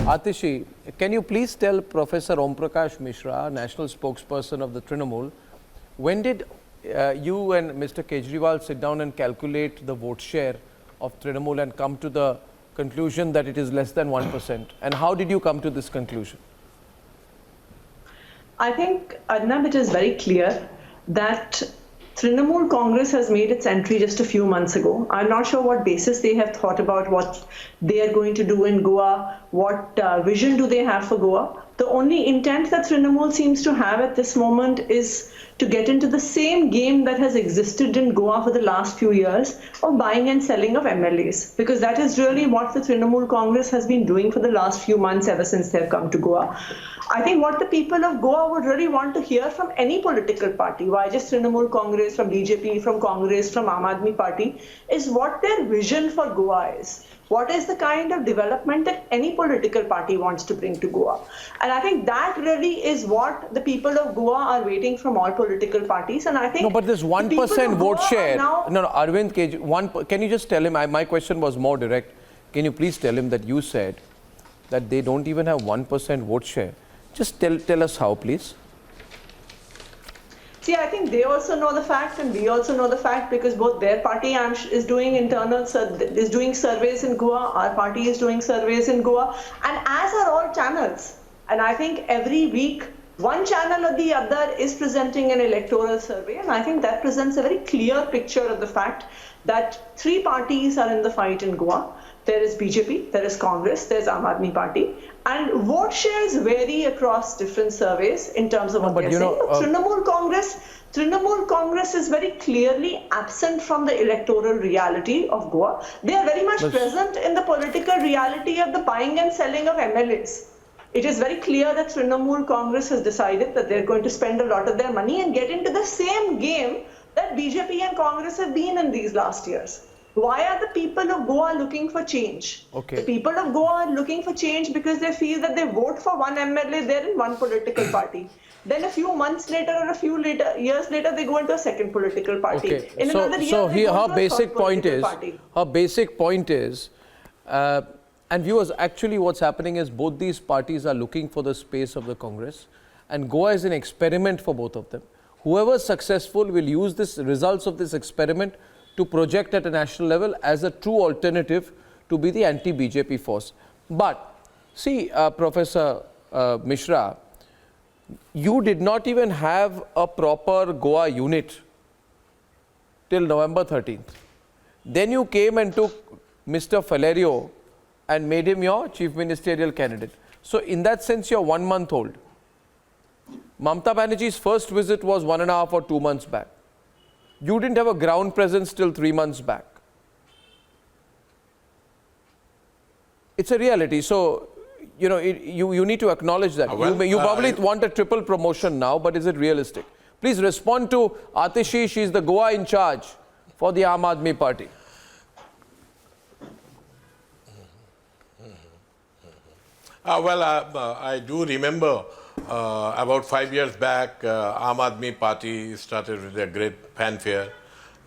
Atishi, can you please tell Professor Om Prakash Mishra, national spokesperson of the Trinamool, when did you and Mr. Kejriwal sit down and calculate the vote share of Trinamool and come to the conclusion that it is less than 1%? And how did you come to this conclusion? I think, Arnab, it is very clear that Trinamool Congress has made its entry just a few months ago. I'm not sure what basis they have thought about what they are going to do in Goa, what vision do they have for Goa. The only intent that Trinamool seems to have at this moment is to get into the same game that has existed in Goa for the last few years of buying and selling of MLAs, because that is really what the Trinamool Congress has been doing for the last few months ever since they have come to Goa. I think what the people of Goa would really want to hear from any political party, why just Trinamool Congress, from BJP, from Congress, from Aam Aadmi Party, is what their vision for Goa is. What is the kind of development that any political party wants to bring to Goa? And I think that really is what the people of Goa are waiting from all political parties. And I think no, but this 1% vote share. No, Arvind Kejriwal, can you just tell him? My question was more direct. Can you please tell him that you said that they don't even have 1% vote share? Just tell us how, please. See, I think they also know the fact, and we also know the fact, because both their party is doing is doing surveys in Goa, our party is doing surveys in Goa, and as are all channels. And I think every week, one channel or the other is presenting an electoral survey, and I think that presents a very clear picture of the fact that three parties are in the fight in Goa. There is BJP, there is Congress, there is Aam Aadmi Party, and vote shares vary across different surveys in terms of what they're saying. Trinamool Congress is very clearly absent from the electoral reality of Goa. They are very much present in the political reality of the buying and selling of MLAs. It is very clear that Trinamool Congress has decided that they're going to spend a lot of their money and get into the same game that BJP and Congress have been in these last years. Why are the people of Goa looking for change? Okay. The people of Goa are looking for change because they feel that they vote for one MLA, they're in one political party. Then a few months later or a few years later, they go into a second political party. Okay. In another year, so here her basic point is, and viewers, actually what's happening is both these parties are looking for the space of the Congress, and Goa is an experiment for both of them. Whoever is successful will use this results of this experiment to project at a national level as a true alternative to be the anti-BJP force. But see, Professor Mishra, you did not even have a proper Goa unit till November 13th. Then you came and took Mr. Valerio and made him your chief ministerial candidate. So in that sense, you're 1 month old. Mamata Banerjee's first visit was 1.5 or 2 months back. You didn't have a ground presence till 3 months back. It's a reality. So, you know, you need to acknowledge that. You probably want a triple promotion now, but is it realistic? Please respond to Atishi. She's the Goa in charge for the Aam Aadmi Party. I do remember about 5 years back, Aam Aadmi Party started with a great fanfare,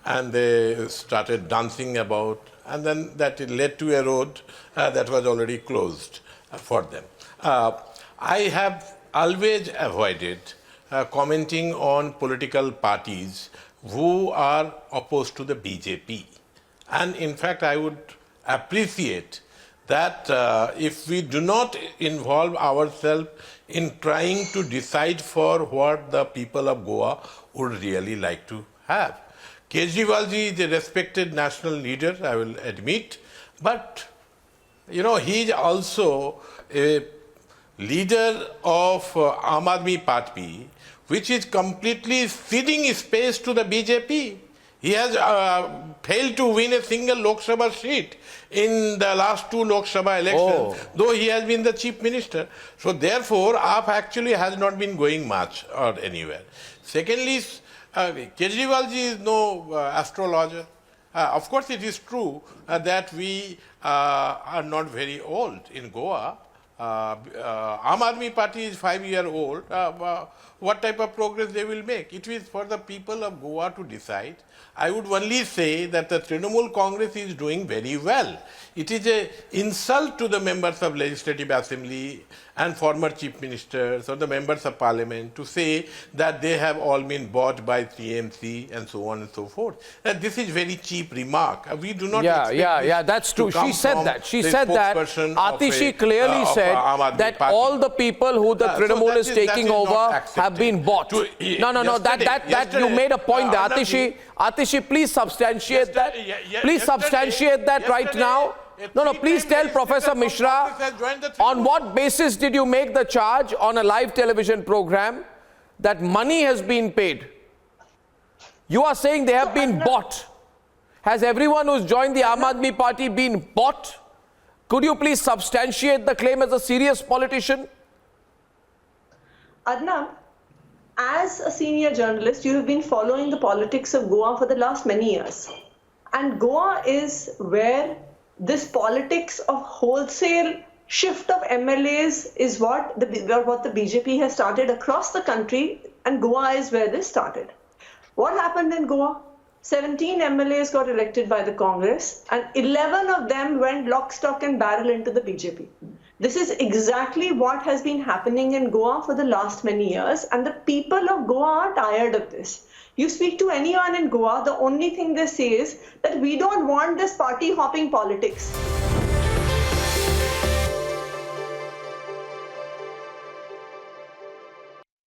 and they started dancing about, and then that led to a road that was already closed for them. I have always avoided commenting on political parties who are opposed to the BJP. And in fact, I would appreciate that if we do not involve ourselves in trying to decide for what the people of Goa would really like to have. Kejriwal ji is a respected national leader, I will admit, but you know, he is also a leader of Aam Aadmi Party, which is completely ceding space to the BJP. He has failed to win a single Lok Sabha seat in the last 2 Lok Sabha elections, though he has been the chief minister. So therefore, AAP actually has not been going much or anywhere. Secondly, Kejriwal ji is no astrologer. Of course, it is true that we are not very old in Goa. Aam Aadmi Party is 5-year-old. What type of progress they will make? It is for the people of Goa to decide I would only say that the Trinamool Congress is doing very well. It is an insult to the members of Legislative Assembly and former chief ministers or the members of parliament to say that they have all been bought by TMC and so on and so forth. And this is very cheap remark. We do not expect this that's to true. come She said from that. She the said that. spokesperson of Atishi a- clearly of said Aam Aadmi that Party. all the people who the So Trinamool that is taking not over have accepted. been bought. To- No, that you made a point there. Atishi, please substantiate that. Please substantiate that right now. No, please tell Professor Mishra, on what basis did you make the charge on a live television program that money has been paid? You are saying they have been bought. Has everyone who's joined the Aam Aadmi Party been bought? Could you please substantiate the claim as a serious politician? Adnan, as a senior journalist, you have been following the politics of Goa for the last many years. And Goa is where this politics of wholesale shift of MLAs is what the BJP has started across the country, and Goa is where this started. What happened in Goa? 17 MLAs got elected by the Congress, and 11 of them went lock, stock and barrel into the BJP. This is exactly what has been happening in Goa for the last many years, and the people of Goa are tired of this. You speak to anyone in Goa, the only thing they say is that we don't want this party hopping politics.